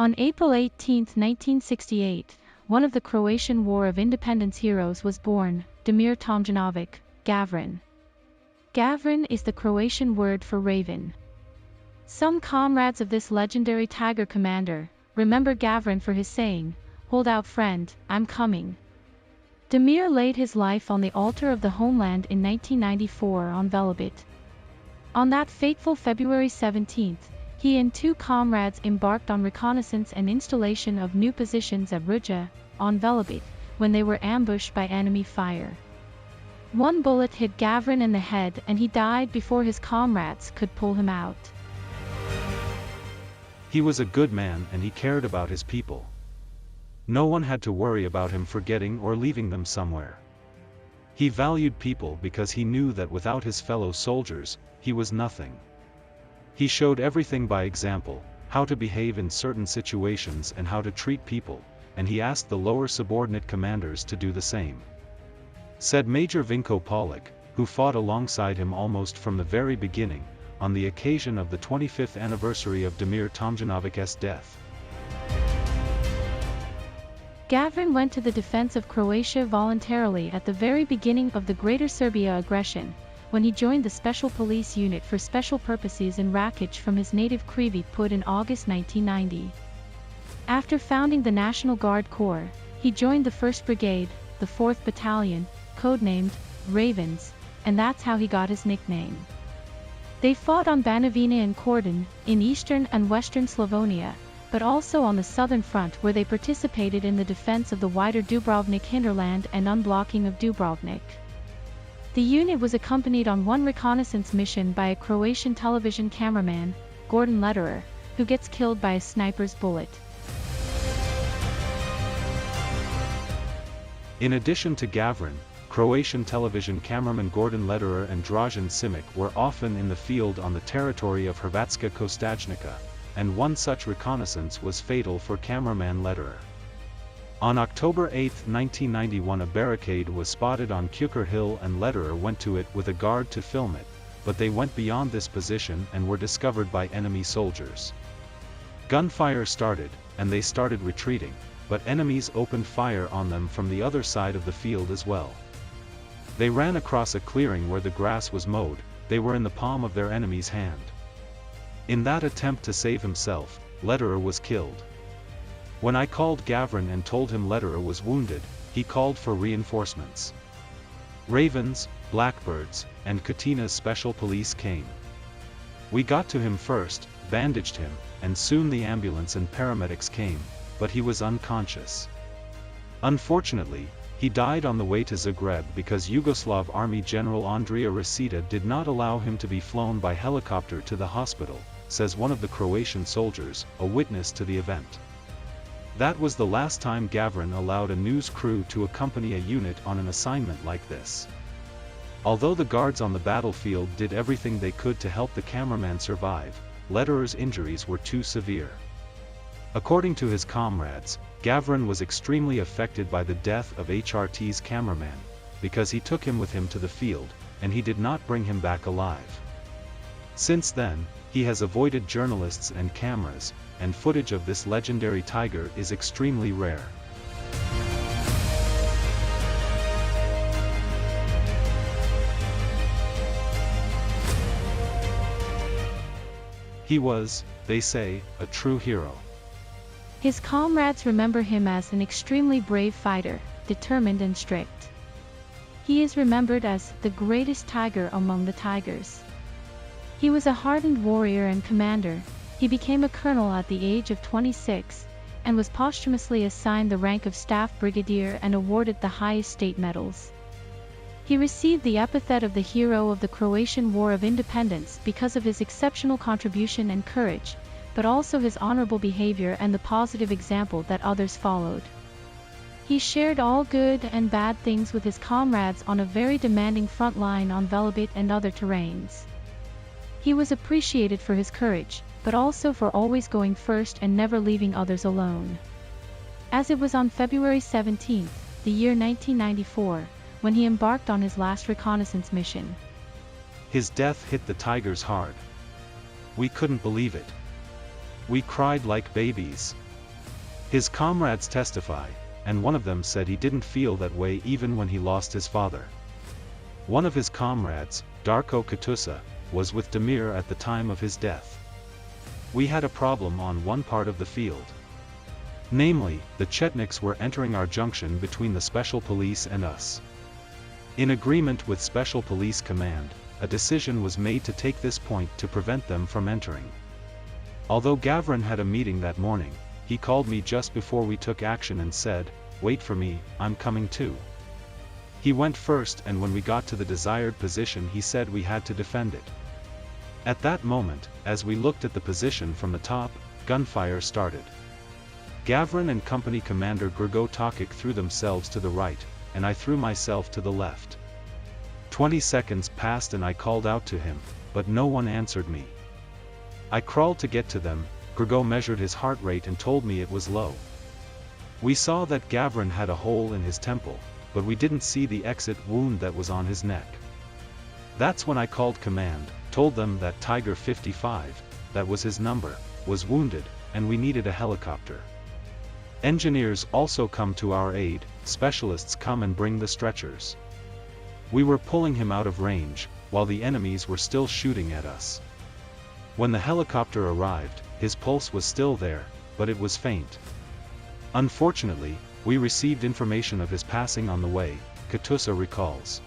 On April 18, 1968, one of the Croatian War of Independence heroes was born, Damir Tomljanovic, Gavran. Gavran is the Croatian word for raven. Some comrades of this legendary tiger commander remember Gavran for his saying, "Hold out friend, I'm coming." Damir laid his life on the altar of the homeland in 1994 on Velebit. On that fateful February 17th, he and two comrades embarked on reconnaissance and installation of new positions at Ruja, on Velebit, when they were ambushed by enemy fire. One bullet hit Gavran in the head and he died before his comrades could pull him out. He was a good man and he cared about his people. No one had to worry about him forgetting or leaving them somewhere. He valued people because he knew that without his fellow soldiers, he was nothing. He showed everything by example, how to behave in certain situations and how to treat people, and he asked the lower subordinate commanders to do the same. Said Major Vinko Polic, who fought alongside him almost from the very beginning, on the occasion of the 25th anniversary of Damir Tomljanovic's death. Gavran went to the defense of Croatia voluntarily at the very beginning of the Greater Serbia aggression, when he joined the Special Police Unit for Special Purposes in Rakic from his native Krivi Put in August 1990. After founding the National Guard Corps, he joined the 1st Brigade, the 4th Battalion, codenamed Ravens, and that's how he got his nickname. They fought on Banovina and Kordun, in eastern and western Slavonia, but also on the southern front where they participated in the defense of the wider Dubrovnik hinterland and unblocking of Dubrovnik. The unit was accompanied on one reconnaissance mission by a Croatian television cameraman, Gordon Lederer, who gets killed by a sniper's bullet. In addition to Gavran, Croatian television cameraman Gordon Lederer and Dražen Simic were often in the field on the territory of Hrvatska Kostajnica, and one such reconnaissance was fatal for cameraman Lederer. On October 8, 1991, a barricade was spotted on Kjuker Hill and Lederer went to it with a guard to film it, but they went beyond this position and were discovered by enemy soldiers. Gunfire started, and they started retreating, but enemies opened fire on them from the other side of the field as well. They ran across a clearing where the grass was mowed, they were in the palm of their enemy's hand. In that attempt to save himself, Lederer was killed. When I called Gavran and told him Lederer was wounded, he called for reinforcements. Ravens, Blackbirds, and Katina's special police came. We got to him first, bandaged him, and soon the ambulance and paramedics came, but he was unconscious. Unfortunately, he died on the way to Zagreb because Yugoslav Army General Andrija Rasita did not allow him to be flown by helicopter to the hospital, says one of the Croatian soldiers, a witness to the event. That was the last time Gavran allowed a news crew to accompany a unit on an assignment like this. Although the guards on the battlefield did everything they could to help the cameraman survive, Lederer's injuries were too severe. According to his comrades, Gavran was extremely affected by the death of HRT's cameraman, because he took him with him to the field, and he did not bring him back alive. Since then, he has avoided journalists and cameras, and footage of this legendary tiger is extremely rare. He was, they say, a true hero. His comrades remember him as an extremely brave fighter, determined and strict. He is remembered as the greatest tiger among the tigers. He was a hardened warrior and commander. He became a colonel at the age of 26, and was posthumously assigned the rank of Staff Brigadier and awarded the highest state medals. He received the epithet of the hero of the Croatian War of Independence because of his exceptional contribution and courage, but also his honorable behavior and the positive example that others followed. He shared all good and bad things with his comrades on a very demanding front line on Velebit and other terrains. He was appreciated for his courage, but also for always going first and never leaving others alone. As it was on February 17, the year 1994, when he embarked on his last reconnaissance mission. His death hit the tigers hard. We couldn't believe it. We cried like babies. His comrades testify, and one of them said he didn't feel that way even when he lost his father. One of his comrades, Darko Katusa, was with Damir at the time of his death. We had a problem on one part of the field. Namely, the Chetniks were entering our junction between the Special Police and us. In agreement with Special Police Command, a decision was made to take this point to prevent them from entering. Although Gavrin had a meeting that morning, he called me just before we took action and said, "Wait for me, I'm coming too." He went first, and when we got to the desired position he said we had to defend it. At that moment, as we looked at the position from the top, gunfire started. Gavrin and company commander Grigor Tokik threw themselves to the right, and I threw myself to the left. 20 seconds passed and I called out to him, but no one answered me. I crawled to get to them. Grigor measured his heart rate and told me it was low. We saw that Gavrin had a hole in his temple, but we didn't see the exit wound that was on his neck. That's when I called command, told them that Tiger 55, that was his number, was wounded, and we needed a helicopter. Engineers also come to our aid, specialists come and bring the stretchers. We were pulling him out of range, while the enemies were still shooting at us. When the helicopter arrived, his pulse was still there, but it was faint. Unfortunately, we received information of his passing on the way, Katusa recalls.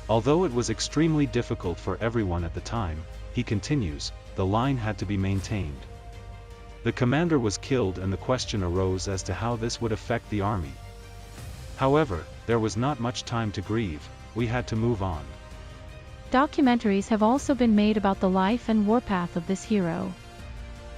Although it was extremely difficult for everyone at the time, he continues, the line had to be maintained. The commander was killed and the question arose as to how this would affect the army. However, there was not much time to grieve, we had to move on. Documentaries have also been made about the life and warpath of this hero.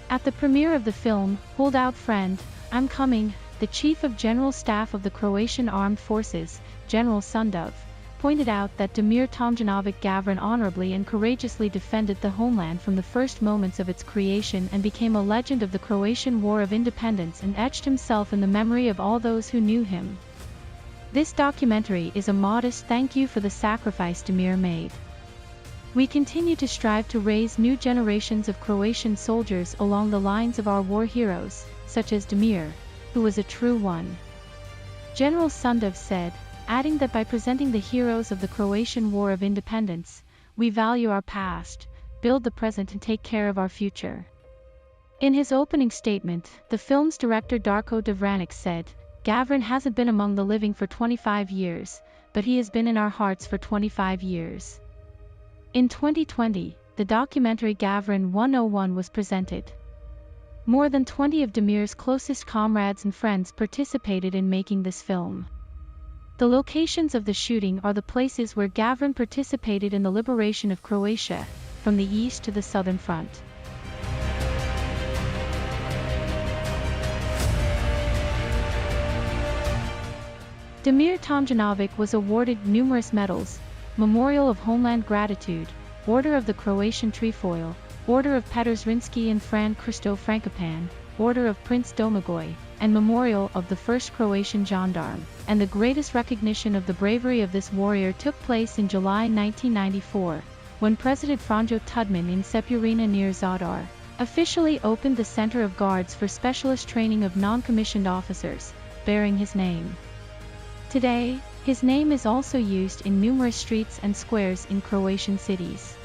At the premiere of the film, Hold Out Friend, I'm Coming, the Chief of General Staff of the Croatian Armed Forces, General Sundov, pointed out that Damir Tomljanovic Gavrin honorably and courageously defended the homeland from the first moments of its creation and became a legend of the Croatian War of Independence and etched himself in the memory of all those who knew him. This documentary is a modest thank you for the sacrifice Damir made. We continue to strive to raise new generations of Croatian soldiers along the lines of our war heroes, such as Damir, who was a true one. General Sundov said, adding that by presenting the heroes of the Croatian War of Independence, we value our past, build the present and take care of our future. In his opening statement, the film's director Darko Devranic said, Gavrin hasn't been among the living for 25 years, but he has been in our hearts for 25 years. In 2020, the documentary Gavrin 101 was presented. More than 20 of Damir's closest comrades and friends participated in making this film. The locations of the shooting are the places where Gavrin participated in the liberation of Croatia, from the east to the southern front. Damir Tomljanovic was awarded numerous medals: Memorial of Homeland Gratitude, Order of the Croatian Trefoil, Order of Petar Zrinski and Fran Kristo Frankopan, Order of Prince Domagoj, and Memorial of the 1st Croatian Gendarme, and the greatest recognition of the bravery of this warrior took place in July 1994, when President Franjo Tudman in Sepurina near Zadar officially opened the Center of Guards for specialist training of non-commissioned officers, bearing his name. Today, his name is also used in numerous streets and squares in Croatian cities.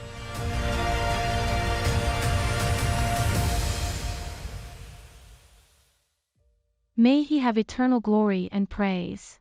May he have eternal glory and praise.